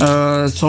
100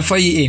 FIA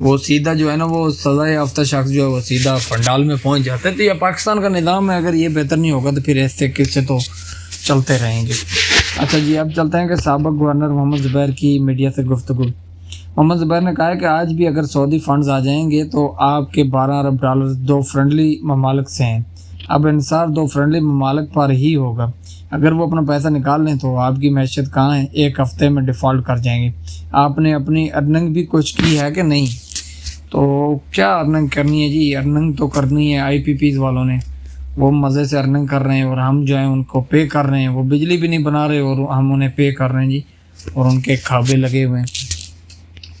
وہ سیدھا جو ہے نا وہ سزا یافتہ شخص جو ہے وہ سیدھا پنڈال میں پہنچ جاتے ہیں. تو یہ پاکستان کا نظام ہے, اگر یہ بہتر نہیں ہوگا تو پھر ایسے قصے تو چلتے رہیں گے. اچھا جی, اب چلتے ہیں کہ سابق گورنر محمد زبیر کی میڈیا سے گفتگو. محمد زبیر نے کہا ہے کہ آج بھی اگر سعودی فنڈز آ جائیں گے تو آپ کے $12 ارب دو فرینڈلی ممالک سے ہیں. اب انصار دو فرینڈلی ممالک پر ہی ہوگا. اگر وہ اپنا پیسہ نکال لیں تو آپ کی معیشت کہاں ہے, ایک ہفتے میں ڈیفالٹ کر جائیں گے. آپ نے اپنی ارننگ بھی کچھ کی ہے کہ نہیں؟ تو کیا ارننگ کرنی ہے جی؟ ارننگ تو کرنی ہے آئی پی پیز والوں نے, وہ مزے سے ارننگ کر رہے ہیں اور ہم جو ہیں ان کو پے کر رہے ہیں. وہ بجلی بھی نہیں بنا رہے اور ہم انہیں پے کر رہے ہیں جی, اور ان کے کھابے لگے ہوئے ہیں,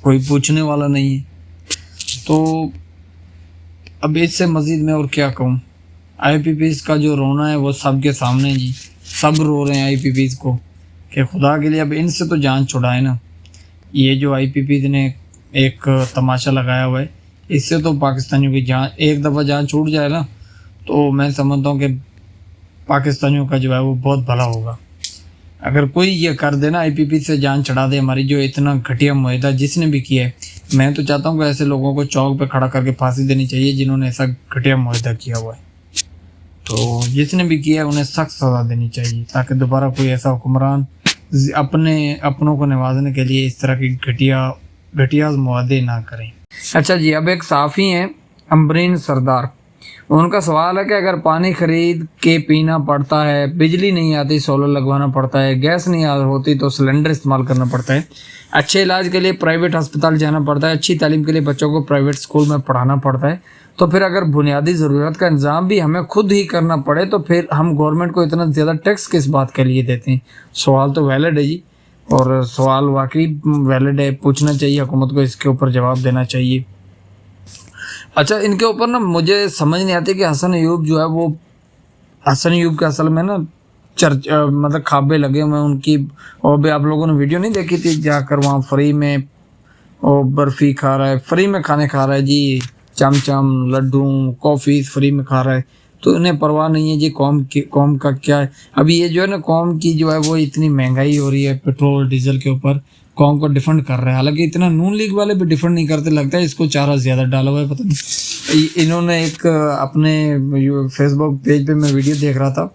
کوئی پوچھنے والا نہیں ہے. تو اب اس سے مزید میں اور کیا کہوں. آئی پی پیز کا جو رونا ہے وہ سب کے سامنے جی, سب رو رہے ہیں آئی پی پیز کو کہ خدا کے لیے اب ان سے تو جان چھڑائے نا. یہ جو آئی پی پیز نے ایک تماشا لگایا ہوا ہے, اس سے تو پاکستانیوں کی جان, ایک دفعہ جان چھوٹ جائے نا تو میں سمجھتا ہوں کہ پاکستانیوں کا جو ہے وہ بہت بھلا ہوگا. اگر کوئی یہ کر دے نا, آئی پی پی سے جان چڑھا دے ہماری, جو اتنا گھٹیا معاہدہ جس نے بھی کیا ہے, میں تو چاہتا ہوں کہ ایسے لوگوں کو چوک پہ کھڑا کر کے پھانسی دینی چاہیے جنہوں نے ایسا گھٹیا معاہدہ کیا ہوا ہے. تو جس نے بھی کیا ہے انہیں سخت سزا دینی چاہیے تاکہ دوبارہ کوئی ایسا حکمران اپنوں کو نوازنے کے لیے اس طرح کی گھٹیا معاہدے نہ کریں. اچھا جی, اب ایک صحافی ہیں امبرین سردار, ان کا سوال ہے کہ اگر پانی خرید کے پینا پڑتا ہے, بجلی نہیں آتی سولر لگوانا پڑتا ہے, گیس نہیں ہوتی تو سلنڈر استعمال کرنا پڑتا ہے, اچھے علاج کے لیے پرائیویٹ ہسپتال جانا پڑتا ہے, اچھی تعلیم کے لیے بچوں کو پرائیویٹ اسکول میں پڑھانا پڑتا ہے, تو پھر اگر بنیادی ضرورت کا انتظام بھی ہمیں خود ہی کرنا پڑے تو پھر ہم گورنمنٹ کو اتنا زیادہ ٹیکس کس بات کے لیے دیتے ہیں؟ سوال تو ویلڈ ہے جی, اور سوال واقعی ویلڈ ہے, پوچھنا چاہیے حکومت کو, اس کے اوپر جواب دینا چاہیے. اچھا, ان کے اوپر نا مجھے سمجھ نہیں آتی کہ حسن ایوب جو ہے وہ, حسن ایوب کے اصل میں نا مطلب کھابے لگے ہوئے ان کی. اور بھی آپ لوگوں نے ویڈیو نہیں دیکھی تھی, جا کر وہاں فری میں وہ برفی کھا رہا ہے, فری میں کھانے کھا رہا ہے جی, چم لڈو کافی فری میں کھا رہا ہے. تو انہیں پرواہ نہیں ہے جی قوم کا کیا ہے. ابھی یہ جو ہے نا قوم کی جو ہے وہ اتنی مہنگائی ہو رہی ہے پیٹرول ڈیزل کے اوپر, قوم کو ڈیفنڈ کر رہے ہیں. حالانکہ اتنا نون لیگ والے بھی ڈیفنڈ نہیں کرتے, لگتا ہے اس کو چارہ زیادہ ڈالا ہوا ہے, پتہ نہیں. انہوں نے ایک اپنے فیس بک پیج پہ میں ویڈیو دیکھ رہا تھا,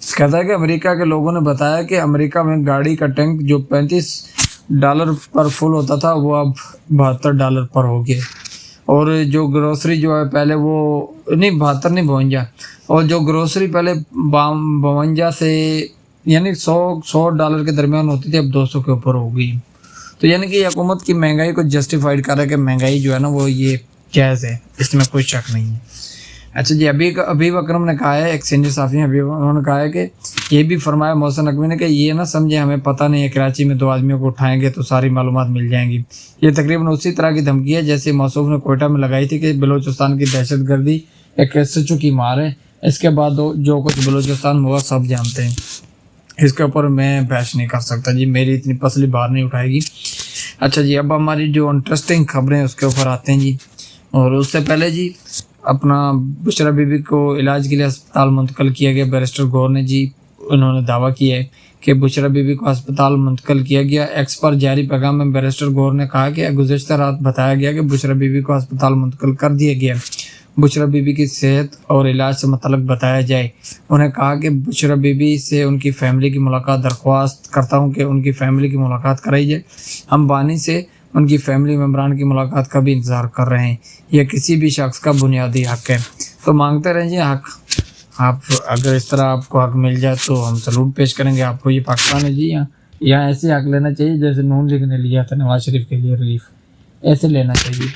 کہتا ہے کہ امریکہ کے لوگوں نے بتایا کہ امریکہ میں گاڑی کا ٹینک جو $35 پر فل ہوتا تھا وہ اب $72 پر ہو گیا, اور جو گروسری جو ہے پہلے وہ نہیں 72 نہیں 52, اور جو گروسری پہلے 52 سے یعنی $100 کے درمیان ہوتی تھی اب 200 کے اوپر ہو گئی. تو یعنی کہ حکومت کی مہنگائی کو جسٹیفائڈ کر رہا ہے کہ مہنگائی جو ہے نا وہ یہ جائز ہے, اس میں کوئی شک نہیں ہے. اچھا جی, حبیب اکرم نے کہا ہے, ایک سینئر صحافی ہیں انہوں نے کہا ہے کہ یہ بھی فرمایا محسن نقوی نے کہ یہ نہ سمجھے ہمیں پتہ نہیں ہے, کراچی میں 2 آدمیوں کو اٹھائیں گے تو ساری معلومات مل جائیں گی. یہ تقریباً اسی طرح کی دھمکی ہے جیسے موصوف نے کوئٹہ میں لگائی تھی کہ بلوچستان کی دہشت گردی ایک SHO کی مار ہے. اس کے بعد جو کچھ بلوچستان میں ہوا سب جانتے ہیں, اس کے اوپر میں بحث نہیں کر سکتا جی, میری اتنی پسلی باہر نہیں اٹھائے گی. اچھا جی, اب ہماری جو انٹرسٹنگ خبریں اس کے اوپر آتے ہیں جی. اور اس سے پہلے جی اپنا بشرا بی بی کو علاج کے لیے ہسپتال منتقل کیا گیا. بیرسٹر گور نے جی انہوں نے دعویٰ کیا ہے کہ بشرا بی بی کو ہسپتال منتقل کیا گیا. ایکس پر جاری پیغام میں بیرسٹر گور نے کہا کہ گزشتہ رات بتایا گیا کہ بشرا بی بی کو ہسپتال منتقل کر دیا گیا. بشرا بی بی کی صحت اور علاج سے متعلق بتایا جائے. انہیں کہا کہ بشرا بی بی سے ان کی فیملی کی ملاقات درخواست کرتا ہوں کہ ان کی فیملی کی ملاقات کرائی جائے. ہم بانی سے ان کی فیملی ممبران کی ملاقات کا بھی انتظار کر رہے ہیں. یہ کسی بھی شخص کا بنیادی حق ہے, تو مانگتے رہیں حق. آپ اگر اس طرح آپ کو حق مل جائے تو ہم سلوٹ پیش کریں گے آپ کو. یہ پاکستان ہے جی, یہاں ایسے حق لینا چاہیے جیسے نون لیگ نے لیا تھا نواز شریف کے لیے ریلیف, ایسے لینا چاہیے.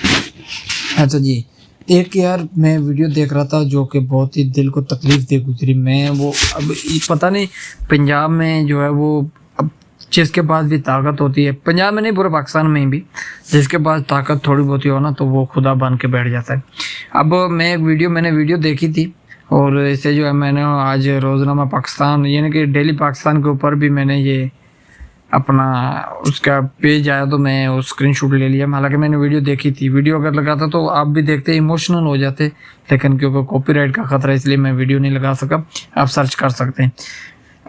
اچھا جی, ایک یار میں ویڈیو دیکھ رہا تھا جو کہ بہت ہی دل کو تکلیف دے گزری. میں وہ اب پتہ نہیں پنجاب میں جو ہے وہ جس کے پاس بھی طاقت ہوتی ہے, پنجاب میں نہیں پورے پاکستان میں بھی, جس کے پاس طاقت تھوڑی بہت ہی ہو نا تو وہ خدا بن کے بیٹھ جاتا ہے. اب میں نے ویڈیو دیکھی تھی, اور اسے جو ہے میں نے آج روزنامہ پاکستان یعنی کہ ڈیلی پاکستان کے اوپر بھی میں نے یہ اپنا اس کا پیج آیا تو میں وہ اسکرین شاٹ لے لیا. حالانکہ میں نے ویڈیو دیکھی تھی, ویڈیو اگر لگاتا تو آپ بھی دیکھتے ایموشنل ہو جاتے, لیکن کیونکہ کاپی رائٹ کا خطرہ اس لیے میں ویڈیو نہیں لگا سکا. آپ سرچ کر سکتے ہیں.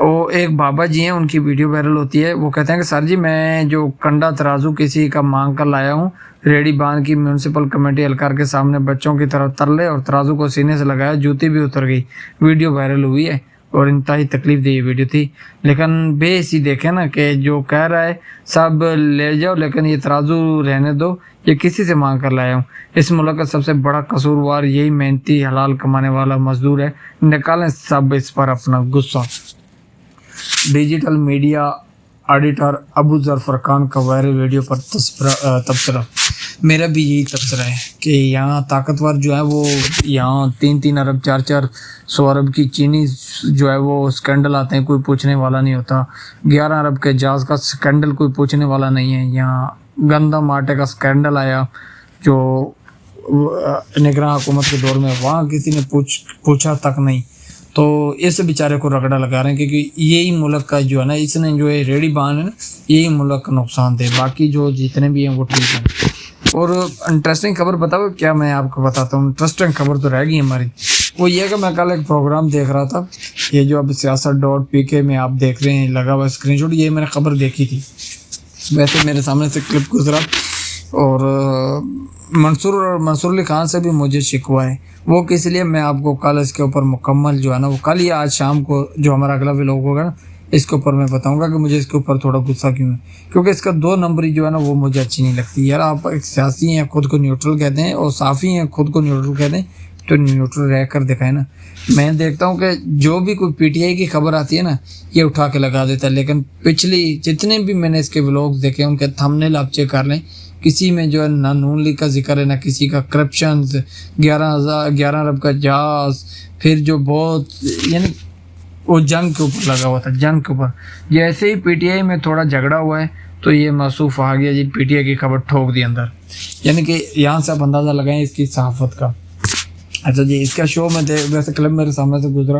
وہ ایک بابا جی ہیں، ان کی ویڈیو وائرل ہوتی ہے. وہ کہتے ہیں کہ سر جی میں جو کنڈا ترازو کسی کا مانگ کر لایا ہوں، ریڑھی باندھ کی میونسپل کمیٹی اہلکار کے سامنے بچوں کی طرف ترلے اور ترازو کو سینے سے لگایا، جوتی بھی اتر گئی. ویڈیو وائرل ہوئی ہے اور انتہائی تکلیف دہ ویڈیو تھی. لیکن بے اسی دیکھیں نا کہ جو کہہ رہا ہے سب لے جاؤ لیکن یہ ترازو رہنے دو، یہ کسی سے مانگ کر لایا ہوں. اس ملک کا سب سے بڑا قصوروار یہی محنتی حلال کمانے والا مزدور ہے. نکالیں سب اس پر اپنا غصہ. ڈیجیٹل میڈیا ایڈیٹر ابو ظفر خان کا وائرل ویڈیو پر تبصرہ. میرا بھی یہی تبصرہ ہے کہ یہاں طاقتور جو ہے وہ یہاں 3 ارب 400 ارب کی چینی جو ہے وہ اسکینڈل آتے ہیں، کوئی پوچھنے والا نہیں ہوتا. 11 ارب کے جہاز کا اسکینڈل کوئی پوچھنے والا نہیں ہے. یہاں گندم آٹے کا اسکینڈل آیا جو نگراں حکومت کے دور میں، وہاں کسی نے پوچھا تک نہیں. تو اس بیچارے کو رگڑا لگا رہے ہیں کیونکہ یہی ملک کا جو ہے نا، اس نے جو ہے ریڑھی باندھ ہے نا، یہی ملک کا نقصان دے. باقی جو جتنے بھی ہیں وہ ٹھیک ہیں. اور انٹرسٹنگ خبر بتاؤ کیا میں آپ کو بتاتا ہوں. انٹرسٹنگ خبر تو رہ گئی ہماری. وہ یہ کہ میں کل ایک پروگرام دیکھ رہا تھا، یہ جو اب سیاست.pk میں آپ دیکھ رہے ہیں لگا ہوا اسکرین شاٹ، یہ میں نے خبر دیکھی تھی. ویسے میرے سامنے سے کلپ گزرا اور منصور علی خان سے بھی مجھے شکوہ ہے. وہ کس لیے میں آپ کو کل اس کے اوپر مکمل جو ہے نا، وہ کل یا آج شام کو جو ہمارا اگلا ولاگ ہوگا نا، اس کے اوپر میں بتاؤں گا کہ مجھے اس کے اوپر تھوڑا غصہ کیوں ہے. کیونکہ اس کا 2 نمبری جو ہے نا وہ مجھے اچھی نہیں لگتی. یار آپ ایک سیاسی ہیں، خود کو نیوٹرل کہتے ہیں، اور صافی ہیں، خود کو نیوٹرل کہتے ہیں، تو نیوٹرل رہ کر دکھائیں نا. میں دیکھتا ہوں کہ جو بھی کوئی پی ٹی آئی کی خبر آتی ہے نا، یہ اٹھا کے لگا دیتا ہے. لیکن پچھلی جتنے بھی میں نے اس کے ولاگز دیکھے ان کے تھمبنیل آپ چیک کر لیں، کسی میں جو ہے نہ نون لیگ کا ذکر ہے، نہ کسی کا کرپشنز. 11 ارب کا جہاز، پھر جو بہت یعنی وہ جنگ کے اوپر لگا ہوا تھا، جنگ کے اوپر. جیسے ہی پی ٹی آئی میں تھوڑا جھگڑا ہوا ہے تو یہ موصوف آ گیا جی پی ٹی آئی کی خبر ٹھوک دی اندر. یعنی کہ یہاں سے آپ اندازہ لگائیں اس کی صحافت کا. اچھا جی، اس کا شو میں ویسے کلب میرے سامنے سے گزرا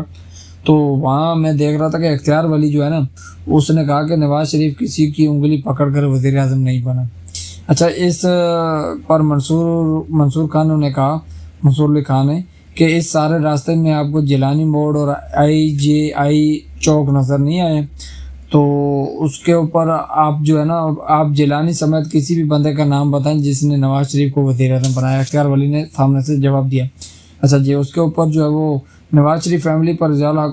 تو وہاں میں دیکھ رہا تھا کہ اختیار ولی جو ہے نا، اس نے کہا کہ نواز شریف کسی کی انگلی پکڑ کر وزیر اعظم نہیں بنا. اچھا، اس پر منصور خان نے کہا، منصور علی خان نے، کہ اس سارے راستے میں آپ کو جیلانی موڑ اور IJI چوک نظر نہیں آئے، تو اس کے اوپر آپ جو ہے نا، آپ جیلانی سمیت کسی بھی بندے کا نام بتائیں جس نے نواز شریف کو وزیر اعظم بنایا. اختیار ولی نے سامنے سے جواب دیا. اچھا جی، اس کے اوپر جو ہے وہ نواز شریف فیملی پر ضیاء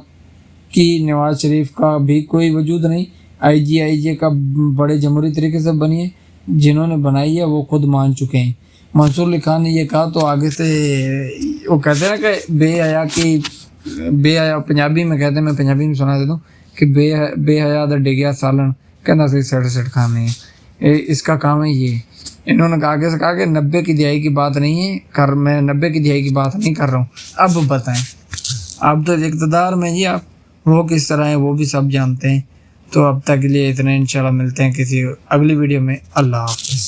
کی نواز شریف کا بھی کوئی وجود نہیں. IJI کا بڑے جمہوری طریقے سے بنی ہے، جنہوں نے بنائی ہے وہ خود مان چکے ہیں. منصور علی خان نے یہ کہا تو آگے سے وہ کہتے ہیں کہ بے حیا پنجابی میں کہتے ہیں، میں پنجابی میں سنا دیتا ہوں کہ بے حیا دا ڈگیا سالن کہنا سی سیٹ کھانے ہیں. اس کا کام ہے یہ. انہوں نے آگے سے کہا کہ 90 کی دہائی کی بات نہیں ہے، میں 90 کی دہائی کی بات نہیں کر رہا ہوں. اب بتائیں، آپ تو اقتدار میں جی، آپ وہ کس طرح ہیں وہ بھی سب جانتے ہیں. تو اب تک کے لیے اتنے، انشاءاللہ ملتے ہیں کسی اگلی ویڈیو میں. اللہ حافظ.